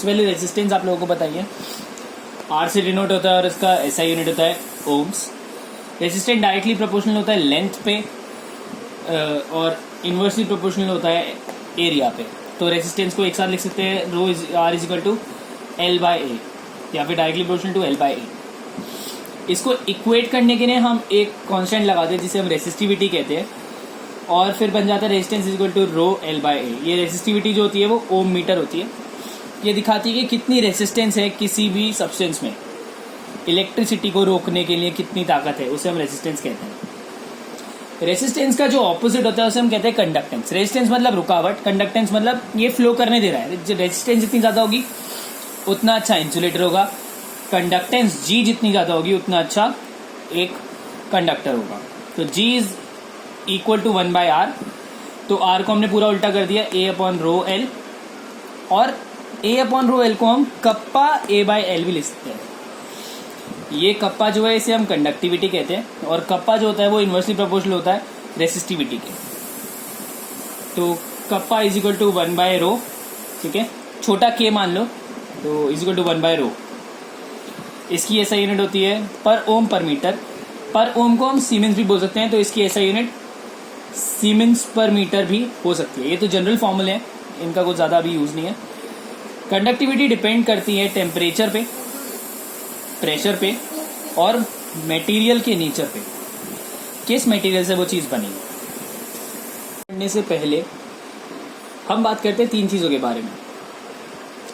सबसे पहले रेजिस्टेंस आप लोगों को बताइए। आर से डिनोट होता है और इसका एसआई यूनिट होता है ओम्स। रेजिस्टेंस डायरेक्टली प्रोपोर्शनल होता है लेंथ पे और इन्वर्सली प्रोपोर्शनल होता है एरिया पे। तो रेजिस्टेंस को एक साथ लिख सकते हैं rho R is equal to L by A या फिर directly proportional to L by A. इसको इक्वेट करने के लिए हम एक कांस्टेंट लगाते हैं जिसे हम रेसिस्टिविटी कहते हैं और फिर बन जाता है resistance is equal to rho L by A. ये रेसिस्टिविटी जो होती है वो ओम मीटर होती है। ये दिखाती है कि कितनी रेजिस्टेंस है किसी भी सब्सटेंस में, इलेक्ट्रिसिटी को रोकने के लिए कितनी ताकत है, उसे हम रेजिस्टेंस कहते हैं। रेजिस्टेंस का जो ऑपोजिट होता है उसे हम कहते हैं कंडक्टेंस। रेजिस्टेंस मतलब रुकावट, कंडक्टेंस मतलब ये फ्लो करने दे रहा है। रेजिस्टेंस जितनी ज्यादा होगी उतना अच्छा इंसुलेटर होगा, कंडक्टेंस जी जितनी ज्यादा होगी उतना अच्छा एक कंडक्टर होगा। तो जी इज इक्वल टू 1/r। तो r को हमने पूरा उल्टा कर दिया a अपॉन रो एल, और a अपॉन रो एल को हम कप्पा a बाई एल भी लिख सकते हैं। ये कप्पा जो है इसे हम कंडक्टिविटी कहते हैं और कप्पा जो होता है वो इन्वर्सली प्रोपोर्शनल होता है रेसिस्टिविटी के। तो कप्पा इज इक्वल टू 1/रो, ठीक है, छोटा k मान लो, तो इज इक्वल टू 1/रो। इसकी एसआई यूनिट होती है पर ओम पर मीटर। पर ओम को हम सीमेंस भी बोल सकते हैं, तो इसकी एसआई यूनिट सीमेंस पर मीटर भी हो सकती है। ये तो जनरल फॉर्मूले हैं, इनका कुछ ज़्यादा अभी यूज़ नहीं है। कंडक्टिविटी डिपेंड करती है टेम्परेचर पे, प्रेशर पे और मटेरियल के नेचर पे, किस मटेरियल से वो चीज़ बनी। करने से पहले हम बात करते हैं तीन चीज़ों के बारे में: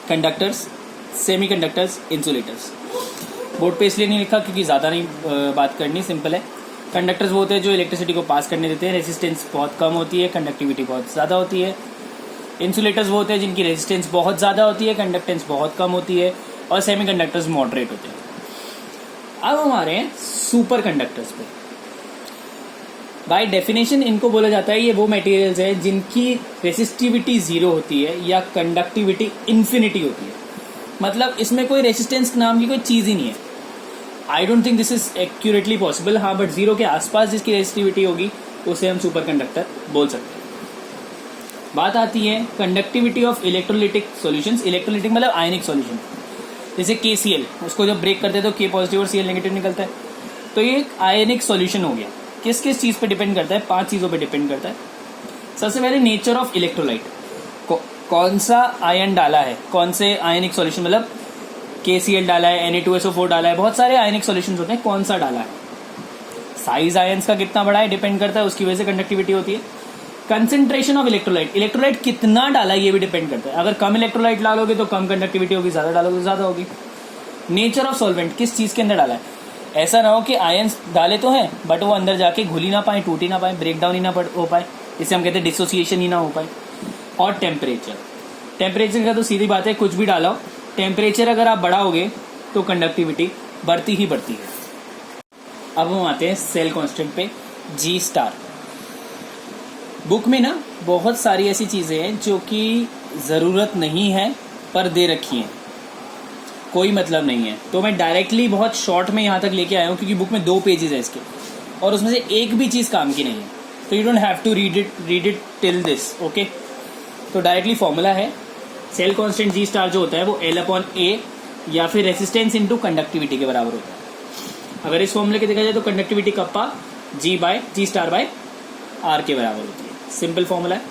कंडक्टर्स, सेमीकंडक्टर्स, इंसुलेटर्स। बोर्ड पे इसलिए नहीं लिखा क्योंकि ज़्यादा नहीं बात करनी, सिंपल है। कंडक्टर्स वो होते हैं जो इलेक्ट्रिसिटी को पास करने देते हैं, रेजिस्टेंस बहुत कम होती है, कंडक्टिविटी बहुत ज़्यादा होती है। इंसुलेटर्स वो होते हैं जिनकी रेजिस्टेंस बहुत ज़्यादा होती है, कंडक्टेंस बहुत कम होती है, और सेमीकंडक्टर्स मॉडरेट होते हैं। अब हमारे हैं सुपर कंडक्टर्स पे। बाय डेफिनेशन इनको बोला जाता है ये वो मटेरियल्स हैं जिनकी रेसिस्टिविटी जीरो होती है या कंडक्टिविटी इन्फिनिटी होती है। मतलब इसमें कोई रेसिस्टेंस नाम की कोई चीज़ ही नहीं है। I don't think this is accurately possible, हाँ, बट जीरो के आसपास जिसकी रेसिस्टिविटी होगी उसे हम सुपर कंडक्टर बोल सकते हैं। बात आती है conductivity of electrolytic solutions. Electrolytic मतलब आयनिक सॉल्यूशन, जैसे KCl, उसको जब ब्रेक करते हैं तो K पॉजिटिव और Cl नेगेटिव निकलता है। तो ये एक आयनिक सॉल्यूशन हो गया। किस किस चीज़ पे डिपेंड करता है? 5 चीज़ों पे डिपेंड करता है। सबसे पहले नेचर ऑफ इलेक्ट्रोलाइट, कौन सा आयन डाला है, कौन से आयनिक सॉल्यूशन, मतलब KCl डाला है, Na2SO4 डाला है, बहुत सारे आयनिक सॉल्यूशंस होते हैं, कौन सा डाला है। साइज आयंस का कितना बड़ा है डिपेंड करता है, उसकी वजह से कंडक्टिविटी होती है। कंसेंट्रेशन ऑफ इलेक्ट्रोलाइट, इलेक्ट्रोलाइट कितना डाला है ये भी डिपेंड करता है। अगर कम इलेक्ट्रोलाइट डालोगे तो कम कंडक्टिविटी होगी, ज़्यादा डालोगे तो ज़्यादा होगी। नेचर ऑफ सॉल्वेंट, किस चीज़ के अंदर डाला है। ऐसा ना हो कि आयंस डाले तो हैं बट वो अंदर जाके घुल ही ना पाए, टूट ही ना पाए, ब्रेक डाउन ही ना हो पाए, जिसे हम कहते हैं डिसोसिएशन ही ना हो पाए। और टेम्परेचर, टेम्परेचर का तो सीधी बात है, कुछ भी डाला हो, टेम्परेचर अगर आप बढ़ाओगे तो कंडक्टिविटी बढ़ती ही बढ़ती है। अब हम आते हैं सेल कांस्टेंट पे, G*। बुक में ना बहुत सारी ऐसी चीज़ें हैं जो कि ज़रूरत नहीं है पर दे रखी हैं, कोई मतलब नहीं है। तो मैं डायरेक्टली बहुत शॉर्ट में यहाँ तक लेके आया हूँ क्योंकि बुक में 2 पेजेस है इसके और उसमें से एक भी चीज़ काम की नहीं है। तो you don't have to read it till this, okay. तो डायरेक्टली फॉर्मूला है सेल कांस्टेंट G* जो होता है वो L/A या फिर रेसिस्टेंस इनटू कंडक्टिविटी के बराबर होता है। अगर इस फॉर्मूले के देखा जाए तो conductivity kappa G* by R के बराबर होती है। सिंपल फॉर्मूला है।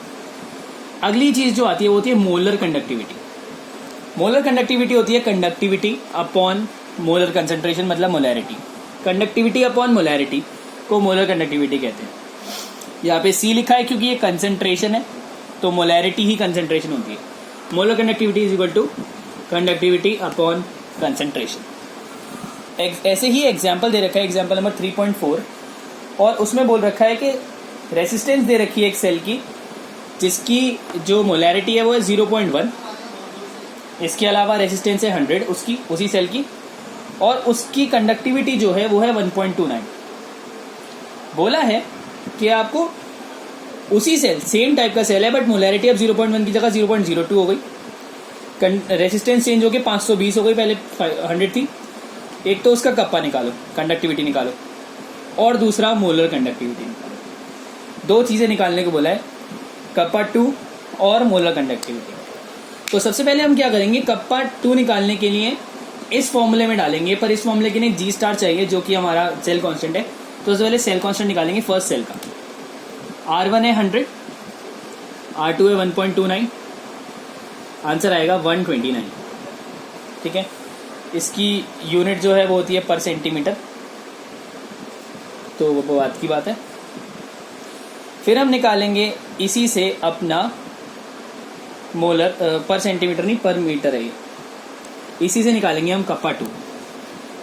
अगली चीज जो आती है वो होती है मोलर कंडक्टिविटी। मोलर कंडक्टिविटी होती है कंडक्टिविटी अपॉन मोलर कंसेंट्रेशन, मतलब मोलैरिटी। कंडक्टिविटी अपॉन मोलैरिटी को मोलर कंडक्टिविटी कहते हैं। यहाँ पे C लिखा है क्योंकि ये कंसेंट्रेशन है, तो मोलैरिटी ही कंसेंट्रेशन होती है। Molar conductivity is equal to conductivity upon concentration. ऐसे ही एग्जाम्पल दे रखा है, एग्जाम्पल नंबर 3.4, और उसमें बोल रखा है कि रेसिस्टेंस दे रखी है एक सेल की जिसकी जो मोलैरिटी है वो है 0.1, इसके अलावा रेसिस्टेंस है 100 उसकी, उसी सेल की, और उसकी कंडक्टिविटी जो है वो है 1.29। बोला है कि आपको उसी सेल, सेम टाइप का सेल है बट मोलैरिटी अब 0.1 की जगह 0.02 हो गई, रेसिस्टेंस चेंज हो गई, 520 हो गई, पहले 100 थी। एक तो उसका कप्पा निकालो, कंडक्टिविटी निकालो, और दूसरा मोलर कंडक्टिविटी निकालो। 2 चीज़ें निकालने को बोला है, कप्पा 2 और मोलर कंडक्टिविटी। तो सबसे पहले हम क्या करेंगे, कप्पा 2 निकालने के लिए इस फॉर्मूले में डालेंगे, पर इस फॉर्मूले के लिए जी स्टार चाहिए जो कि हमारा सेल कांस्टेंट है। तो सबसे पहले सेल कांस्टेंट निकालेंगे फर्स्ट सेल का। R1 है 100, R2 है 1.29, आंसर आएगा 129। ठीक है, इसकी यूनिट जो है वो होती है पर सेंटीमीटर, तो वो बात की बात है। फिर हम निकालेंगे इसी से अपना मोलर, पर सेंटीमीटर नहीं पर मीटर है ये, इसी से निकालेंगे हम कप्पा 2।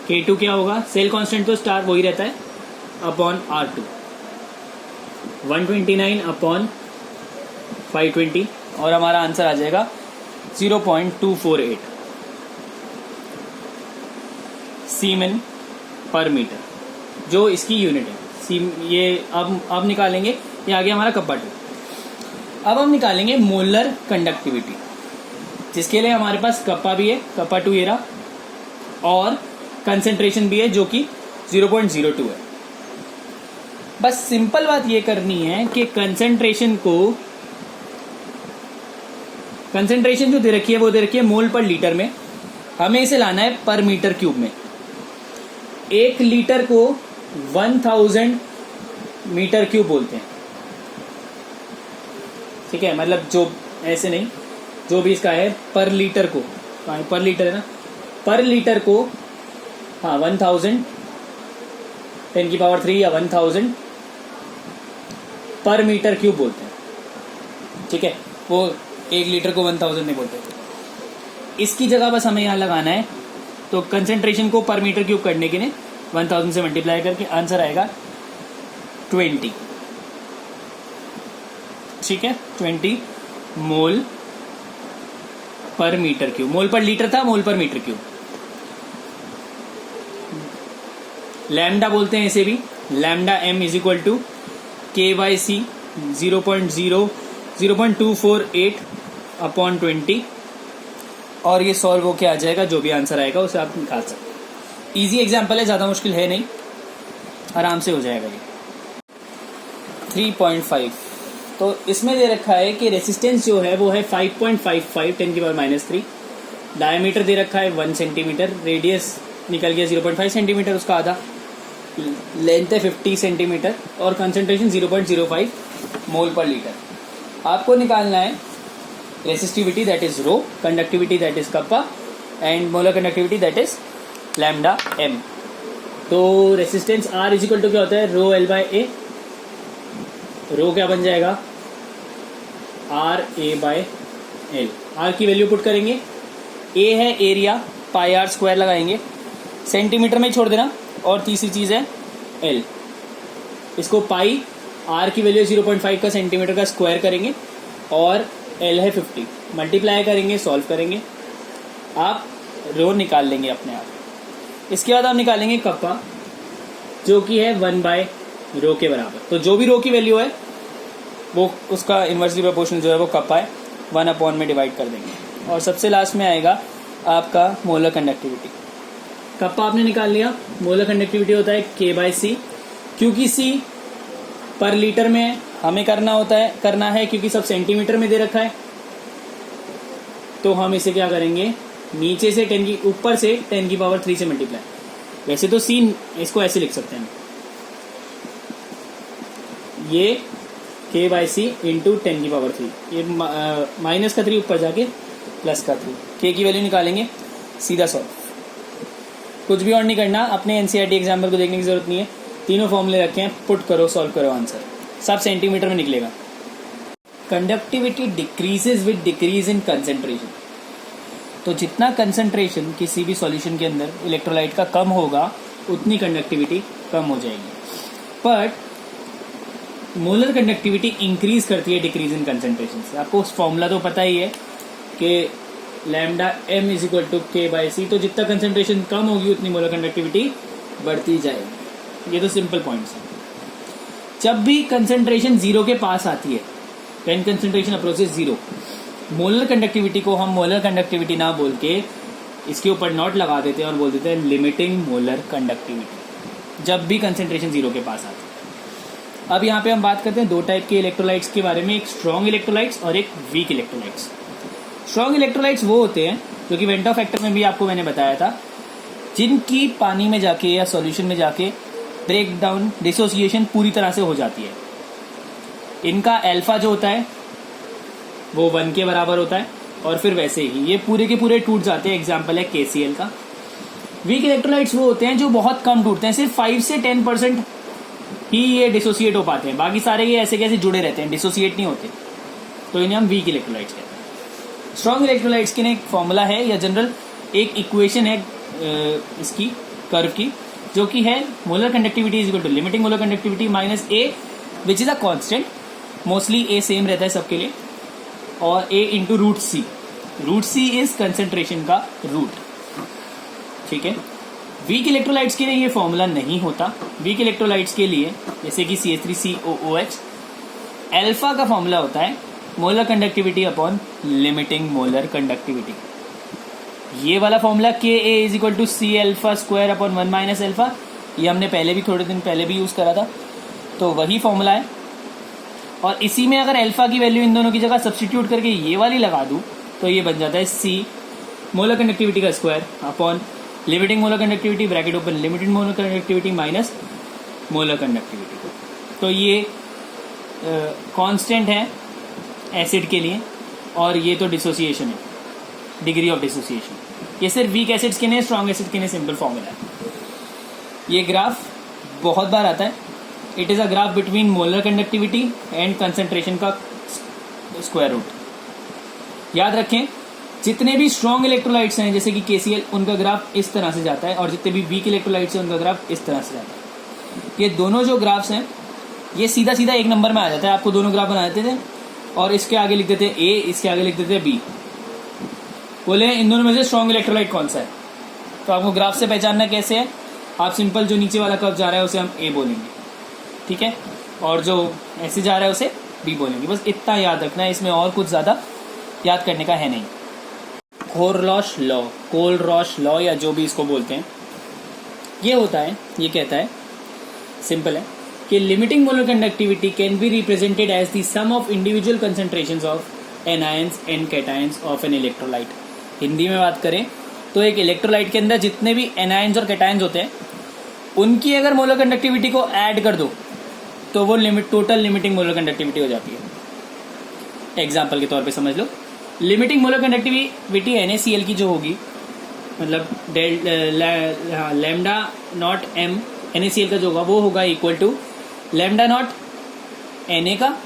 K2 क्या होगा, सेल कांस्टेंट तो स्टार वही रहता है अपॉन R2, 129 अपॉन 520, और हमारा आंसर आ जाएगा 0.248 सीमेन पर मीटर, जो इसकी यूनिट है। ये अब निकालेंगे, ये आ गया हमारा कप्पा 2। अब हम निकालेंगे मोलर कंडक्टिविटी, जिसके लिए हमारे पास कप्पा भी है, कप्पा 2 ये रहा, और कंसेंट्रेशन भी है जो कि 0.02 है। बस सिंपल बात ये करनी है कि कंसेंट्रेशन जो दे रखी है वो दे रखी है मोल पर लीटर में, हमें इसे लाना है पर मीटर क्यूब में। 1 लीटर को 1000 मीटर क्यूब बोलते हैं। ठीक है, मतलब जो ऐसे नहीं, जो भी इसका है पर लीटर को, पर लीटर है ना, पर लीटर को हाँ 1000 10⁻³ या 1000 पर मीटर क्यूब बोलते हैं। ठीक है, वो 1 लीटर को 1000 नहीं बोलते। इसकी जगह बस हमें यहाँ लगाना है, तो कंसेंट्रेशन को पर मीटर क्यूब करने के लिए 1000 से मल्टीप्लाई करके आंसर आएगा 20। ठीक है, 20 मोल पर मीटर क्यूब। मोल पर लीटर था, मोल पर मीटर क्यूब। लैम्डा बोलते हैं इसे भी, lambda m is equal to K/C 0.248 upon 20, और ये सॉल्व होके आ जाएगा, जो भी आंसर आएगा उसे आप निकाल सकते। इजी एग्जाम्पल है, ज़्यादा मुश्किल है नहीं, आराम से हो जाएगा ये। 3.5, तो इसमें दे रखा है कि रेसिस्टेंस जो है वो है 5.55 10⁻³ डायमीटर दे रखा है 1 सेंटीमीटर, रेडियस निकल गया 0.5 सेंटीमीटर, उसका आधा, लेंथ है 50 सेंटीमीटर, और कंसंट्रेशन 0.05 मोल पर लीटर। आपको निकालना है resistivity that is rho, conductivity that is kappa, and molar conductivity that is lambda m। तो resistance R is equal to क्या होता है, रो L/A। रो क्या बन जाएगा, RA/L। R की वैल्यू पुट करेंगे, A है एरिया, πr² लगाएंगे, सेंटीमीटर में ही छोड़ देना, और तीसरी चीज़ है L। इसको पाई, R की वैल्यू 0.5 का सेंटीमीटर का स्क्वायर करेंगे, और L है 50, मल्टीप्लाई करेंगे, सॉल्व करेंगे, आप रो निकाल लेंगे अपने आप। इसके बाद आप निकालेंगे कप्पा, जो कि है 1/रो के बराबर। तो जो भी रो की वैल्यू है वो उसका इन्वर्सली प्रोपोर्शनल जो है वो कप्पा है, 1/, में डिवाइड कर देंगे, और सबसे लास्ट में आएगा आपका मोलर कंडक्टिविटी। कप्पा आपने निकाल लिया, मोलर कंडक्टिविटी होता है K/C, क्योंकि C पर लीटर में हमें करना है क्योंकि सब सेंटीमीटर में दे रखा है, तो हम इसे क्या करेंगे, नीचे से ऊपर से 10⁻³ से मल्टीप्लाई। वैसे तो C इसको ऐसे लिख सकते हैं, ये K/C इंटू 10⁻³, ये माइनस का 3 ऊपर जाके प्लस का 3, K की वैल्यू निकालेंगे, सीधा सॉल्व। कुछ भी और नहीं करना, अपने NCERT एग्जाम्पल को देखने की जरूरत नहीं है, तीनों फॉर्मूले रखे हैं, पुट करो, सॉल्व करो, आंसर सब सेंटीमीटर में निकलेगा। Conductivity decreases with decrease in concentration. तो जितना कंसेंट्रेशन किसी भी सॉल्यूशन के अंदर इलेक्ट्रोलाइट का कम होगा, उतनी कंडक्टिविटी कम हो जाएगी। बट मोलर कंडक्टिविटी इंक्रीज करती है डिक्रीज इन कंसेंट्रेशन से। आपको फॉर्मूला तो पता ही है कि lambda m is equal to K/C, तो जितना कंसेंट्रेशन कम होगी उतनी मोलर कंडक्टिविटी बढ़ती जाएगी। ये तो सिंपल पॉइंट्स हैं। जब भी कंसेंट्रेशन 0 के पास आती है, when concentration approaches 0, molar conductivity को हम मोलर कंडक्टिविटी ना बोल के इसके ऊपर नॉट लगा देते हैं और बोल देते हैं लिमिटिंग मोलर कंडक्टिविटी, जब भी कंसेंट्रेशन 0 के पास आती है। अब यहाँ पे हम बात करते हैं 2 टाइप के इलेक्ट्रोलाइट्स के बारे में, एक स्ट्रॉन्ग इलेक्ट्रोलाइट्स और एक वीक इलेक्ट्रोलाइट्स। स्ट्रॉन्ग इलेक्ट्रोलाइट्स वो होते हैं जो कि वेंटॉ फैक्टर में भी आपको मैंने बताया था, जिनकी पानी में जाके या सॉल्यूशन में जाके ब्रेक डाउन डिसोसिएशन पूरी तरह से हो जाती है। इनका अल्फा जो होता है वो 1 के बराबर होता है और फिर वैसे ही ये पूरे के पूरे टूट जाते हैं। एग्जाम्पल है KCl का। वीक इलेक्ट्रोलाइट्स वो होते हैं जो बहुत कम टूटते हैं, सिर्फ 5 से 10% ही ये डिसोसिएट हो पाते हैं, बाकी सारे ये ऐसे कैसे जुड़े रहते हैं, डिसोसिएट नहीं होते, तो इन्हें हम वीक इलेक्ट्रोलाइट्स कहते हैं। स्ट्रॉन्ग इलेक्ट्रोलाइट्स के लिए एक फॉर्मूला है या जनरल एक इक्वेशन है इसकी कर्व की, जो कि है molar conductivity is equal to limiting molar conductivity minus A which is a constant, mostly A same रहता है सबके लिए, और A into root C. Root C is concentration का रूट, ठीक है। वीक इलेक्ट्रोलाइट्स के लिए ये फॉर्मूला नहीं होता। वीक इलेक्ट्रोलाइट्स के लिए जैसे कि CH3COOH अल्फा का फॉर्मूला होता है molar conductivity upon limiting molar conductivity. ये वाला formula KA is equal to C alpha square upon 1 minus alpha, ये हमने पहले भी थोड़े दिन पहले भी यूज करा था, तो वही फॉर्मूला है। और इसी में अगर अल्फा की वैल्यू इन दोनों की जगह सब्सटीट्यूट करके ये वाली लगा दूं तो ये बन जाता है C मोलर कंडक्टिविटी का square upon limiting molar conductivity bracket open limited molar conductivity minus molar conductivity. तो ये कांस्टेंट है एसिड के लिए, और ये तो डिसोसिएशन है, डिग्री ऑफ डिसोसिएशन। ये सिर्फ वीक एसिड्स के लिए, स्ट्रॉन्ग एसिड के लिए सिंपल फॉर्मूला है। ये ग्राफ बहुत बार आता है। It is a graph between molar conductivity and concentration का स्क्वायर रूट। याद रखें, जितने भी स्ट्रॉन्ग इलेक्ट्रोलाइट्स हैं जैसे कि KCl, उनका ग्राफ इस तरह से जाता है, और जितने भी वीक इलेक्ट्रोलाइट्स हैं उनका ग्राफ इस तरह से जाता है। ये दोनों जो ग्राफ्स हैं ये सीधा सीधा एक नंबर में आ जाता है। आपको दोनों ग्राफ बना देते थे और इसके आगे लिख देते A, इसके आगे लिख देते B। बोले इन दोनों में से स्ट्रॉन्ग इलेक्ट्रोलाइट कौन सा है, तो आपको ग्राफ से पहचानना कैसे है, आप सिंपल जो नीचे वाला कर्व जा रहा है उसे हम A बोलेंगे, ठीक है, और जो ऐसे जा रहा है उसे B बोलेंगे। बस इतना याद रखना है, इसमें और कुछ ज़्यादा याद करने का है नहीं। कोलरॉश लॉ या जो भी इसको बोलते हैं, ये होता है, ये कहता है, सिंपल है कि limiting molar conductivity can be represented as the sum of individual concentrations of anions and cations of an electrolyte. Hindi में बात करें तो एक इलेक्ट्रोलाइट के अंदर जितने भी एनायंस और कैटायंस होते हैं उनकी अगर मोलर कंडक्टिविटी को ऐड कर दो तो वो टोटल लिमिटिंग मोलर कंडक्टिविटी हो जाती है। एग्जाम्पल के तौर पे समझ लो, लिमिटिंग मोलर कंडक्टिविटी NaCl की जो होगी, मतलब लैम्डा नॉट M NaCl का जो होगा वो होगा equal to lambda naught Na का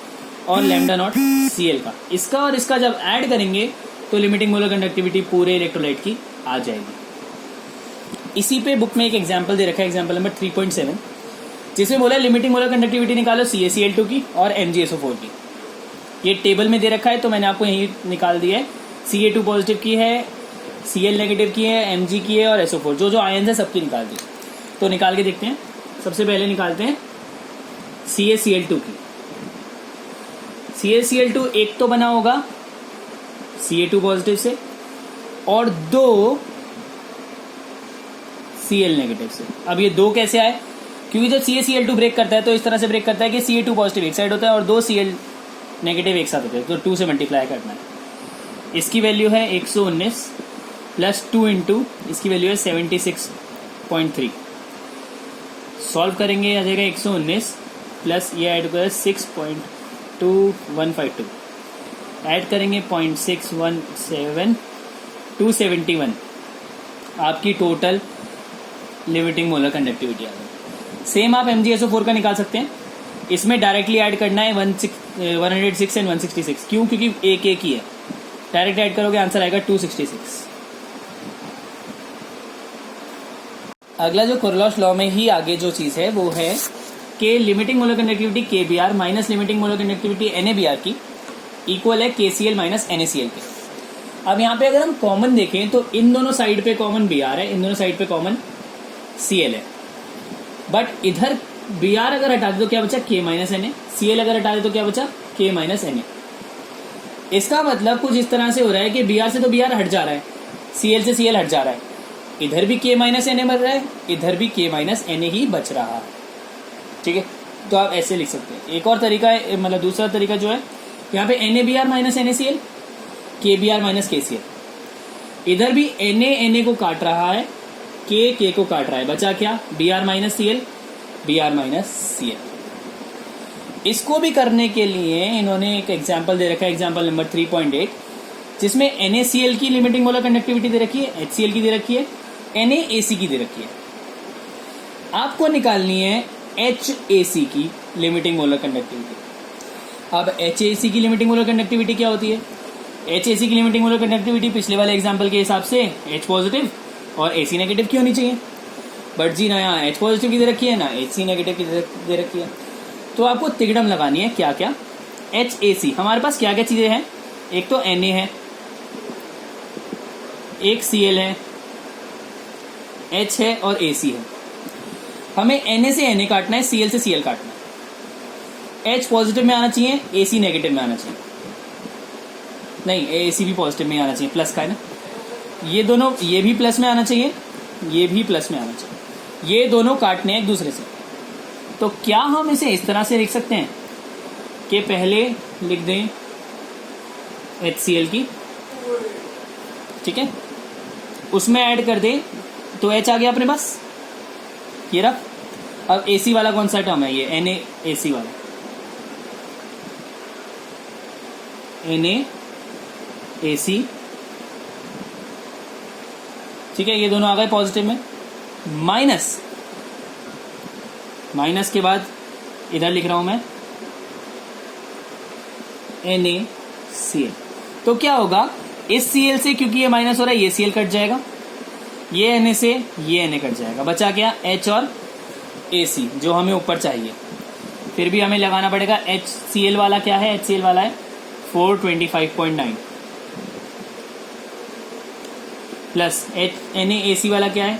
और लैम्डा नॉट Cl का। इसका और इसका जब ऐड करेंगे तो लिमिटिंग मोलर कंडक्टिविटी पूरे इलेक्ट्रोलाइट की आ जाएगी। इसी पे बुक में एक एग्जाम्पल दे रखा है, एग्जाम्पल नंबर 3.7, जिसमें बोला लिमिटिंग मोलर कंडक्टिविटी निकालो CaCl2 की और MgSO4 की। ये टेबल में दे रखा है तो मैंने आपको यही निकाल दिया है। Ca2 पॉजिटिव की है, Cl नेगेटिव की है, Mg की है और SO4 जो जो आयन्स है सबकी निकाल दी। तो निकाल के देखते हैं। सबसे पहले निकालते हैं CaCl2 की। CaCl2 एक तो बना होगा Ca2 पॉजिटिव से और 2 Cl नेगेटिव से। अब ये 2 कैसे आए, क्योंकि जब CaCl2 ब्रेक करता है तो इस तरह से ब्रेक करता है कि Ca2 पॉजिटिव एक साइड होता है और 2 Cl नेगेटिव एक साथ होते हैं, तो 2 से मल्टीप्लाई करना है। इसकी वैल्यू है 119 प्लस 2 इंटू इसकी वैल्यू है 76.3। सॉल्व करेंगे आ जाएगा 119 प्लस ये ऐड करें 6.2152, ऐड करेंगे 0.617 271, आपकी टोटल लिमिटिंग मोलर कंडक्टिविटी आ गई। सेम आप MgSO4 का निकाल सकते हैं। इसमें डायरेक्टली ऐड करना है 106 एंड 166। क्यों? क्योंकि एक ही है, डायरेक्ट ऐड करोगे आंसर आएगा 266। अगला जो कोरलॉश लॉ में ही आगे जो चीज़ है वो है कि limiting molar conductivity KBr minus limiting molar conductivity NaBr की इक्वल है KCl माइनस NaCl के। अब यहाँ पे अगर हम कॉमन देखें तो इन दोनों साइड पे कॉमन Br है, इन दोनों साइड पे कॉमन Cl है, बट इधर Br अगर हटा दे तो क्या बचा K माइनस Na, Cl अगर हटा दे तो क्या बचा K माइनस Na। इसका मतलब कुछ इस तरह से हो रहा है कि Br से तो Br हट जा रहा है, Cl से Cl हट जा रहा है, इधर भी K माइनस Na बच रहा है, इधर भी K माइनस Na ही बच रहा है। ठीक है, तो आप ऐसे लिख सकते हैं। एक और तरीका है, मतलब दूसरा तरीका जो है यहाँ पे NaBr minus NaCl KBr minus KCl। इधर भी Na को काट रहा है, K को काट रहा है, बचा क्या? Br minus Cl, Br minus Cl। इसको भी करने के लिए इन्होंने एक एग्जाम्पल दे रखा है, एग्जाम्पल नंबर 3.8, जिसमें NaCl की लिमिटिंग मोलर कंडक्टिविटी दे रखी है, HCl की दे रखी है, NaAC की दे रखी है। आपको निकालनी है HAC की लिमिटिंग मोलर कंडक्टिविटी। अब HAC की लिमिटिंग मोलर कंडक्टिविटी क्या होती है? HAC की लिमिटिंग मोलर कंडक्टिविटी पिछले वाले एग्जाम्पल के हिसाब से H पॉजिटिव और AC नेगेटिव की होनी चाहिए, बट जी ना यहाँ H पॉजिटिव की दे रखी है ना HC नेगेटिव की दे रखी है। तो आपको तिगड़म लगानी है, क्या क्या? HAC हमारे पास क्या क्या चीजें हैं? एक तो Na है, एक Cl है, H है और AC है। हमें Na से Na काटना है, Cl से Cl काटना है। H पॉजिटिव में आना चाहिए, AC नेगेटिव में आना चाहिए, नहीं AC भी पॉजिटिव में आना चाहिए, प्लस का है ना, ये दोनों, ये भी प्लस में आना चाहिए, ये भी प्लस में आना चाहिए, ये दोनों काटने हैं एक दूसरे से। तो क्या हम इसे इस तरह से लिख सकते हैं कि पहले लिख दें HCl की, ठीक है, उसमें ऐड कर दें तो H आ गया अपने पास, ये रहा। अब AC वाला कौन सा टर्म है? ये NaAC वाला, NaAC, ठीक है, ये दोनों आ गए पॉजिटिव में। माइनस के बाद इधर लिख रहा हूं मैं NaCl। तो क्या होगा इस Cl से, क्योंकि ये माइनस हो रहा है, ये Cl कट जाएगा, ये Na से ये Na कट जाएगा, बचा क्या? H और AC जो हमें ऊपर चाहिए। फिर भी हमें लगाना पड़ेगा HCl वाला, क्या है? HCl वाला है 425.9 प्लस NaAC वाला क्या है?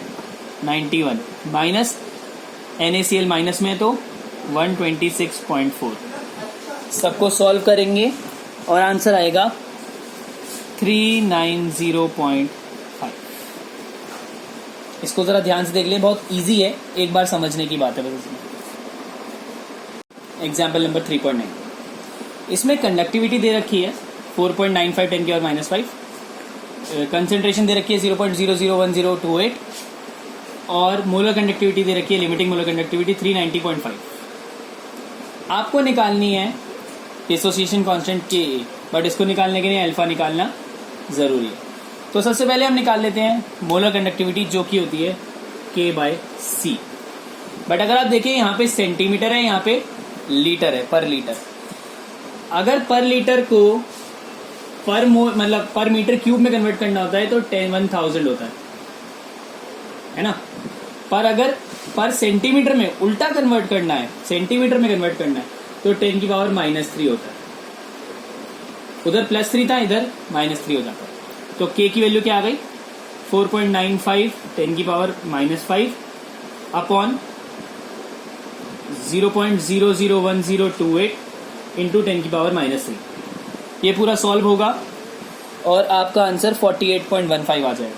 91 माइनस NaCl माइनस में तो 126.4। सबको सॉल्व करेंगे और आंसर आएगा 390.5। इसको जरा ध्यान से देख लें, बहुत इजी है, एक बार समझने की बात है बस इसमें। एग्जाम्पल नंबर 3.9, इसमें कंडक्टिविटी दे रखी है 4.95 10 की और -5, कंसेंट्रेशन दे रखी है 0.001028 और मोलर कंडक्टिविटी दे रखी है, लिमिटिंग मोलर कंडक्टिविटी 390.5। आपको निकालनी है डिसोसिएशन कांस्टेंट Ka, बट इसको निकालने के लिए अल्फा निकालना जरूरी है। तो सबसे पहले हम निकाल लेते हैं मोलर कंडक्टिविटी, जो कि होती है K/C। बट अगर आप देखें यहाँ पे सेंटीमीटर है, यहाँ पे लीटर है, पर लीटर। अगर पर लीटर को मतलब पर मीटर क्यूब में कन्वर्ट करना होता है तो 1000 होता है ना। पर अगर पर सेंटीमीटर में उल्टा कन्वर्ट करना है, सेंटीमीटर में कन्वर्ट करना है तो 10 की पावर -3 होता है। उधर +3 था, इधर -3 हो जाता है। तो K की वैल्यू क्या आ गई? 4.95 10 की पावर -5 अपॉन 0.001028 इंटू 10 की पावर -3। ये पूरा सॉल्व होगा और आपका आंसर 48.15 आ जाएगा।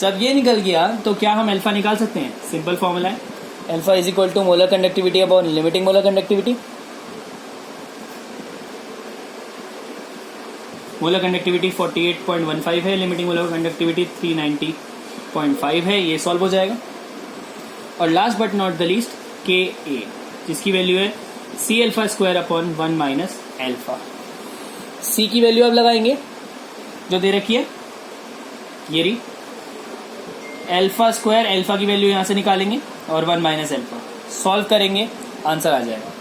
जब ये निकल गया तो क्या हम अल्फा निकाल सकते हैं? सिंपल फॉर्मूला है, alpha is equal to molar conductivity upon limiting molar conductivity. Molar conductivity 48.15 है, लिमिटिंग मोलर कंडक्टिविटी 390.5 है, ये सॉल्व हो जाएगा। और last but not the least Ka, जिसकी वैल्यू है C∝² upon 1 minus alpha. C की वैल्यू आप लगाएंगे जो दे रखी है, ये रही α² अल्फा की वैल्यू यहां से निकालेंगे और 1 माइनस अल्फा, सॉल्व करेंगे, आंसर आ जाएगा।